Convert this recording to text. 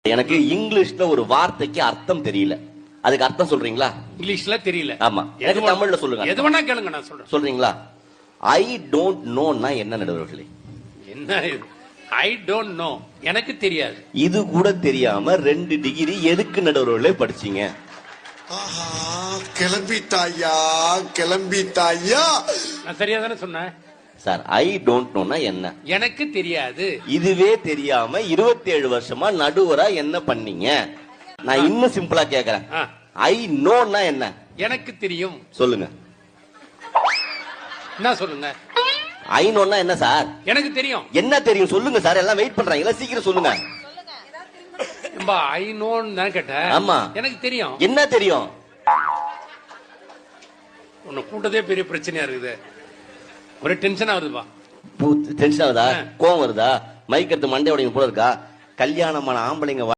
எனக்கு இங்கிலீஷ்ல ஒரு வார்த்தைக்கு அர்த்தம் தெரியல. அதுக்கு அர்த்தம் சொல்றீங்களா? இங்கிலீஷ்ல தெரியல. ஆமா, எனக்கு தமிழ்ல சொல்லுங்க. எது வேணா கேளுங்க, நான் சொல்றேன். சொல்றீங்களா? ஐ டோன்ட் நோன்னா என்ன நடுவர்களே? என்ன இது? ஐ டோன்ட் நோ, எனக்கு தெரியாது. இது கூட தெரியாம 2 டிகிரி எதுக்கு நடுவர்களே படிச்சீங்க? ஆஹா, கிளம்பிட்டாயா கிளம்பிட்டாயா. நான் சரியா தானே சொன்னேன் சார். ஐ டோன்ட் நோன்னா என்ன? எனக்கு தெரியாது. இதுவே தெரியாம 27 வருஷமா நடுவரா என்ன பண்ணீங்க? நான் இன்னும் சிம்பிளா கேக்குறேன். ஐ நோன்னா என்ன? எனக்கு தெரியும். சொல்லுங்க. என்ன சொல்லுங்க? ஐ நோன்னா என்ன சார்? எனக்கு தெரியும். என்ன தெரியும் சொல்லுங்க சார். எல்லாம் வெயிட் பண்றாங்க, சீக்கிரம் சொல்லுங்க. ஐ நோன்னு தான் கேட்டேன். ஆமா, எனக்கு தெரியும். என்ன தெரியும்? உன்னை கூட்டதே பெரிய பிரச்சனையா இருக்குது. ஒரு டென்ஷன் ஆகுதுப்பா. டென்ஷன் ஆகுதா? கோவம் வருதா? மைக் எடுத்து மண்டை உடையும் போல இருக்கா? கல்யாணமான ஆம்பளைங்க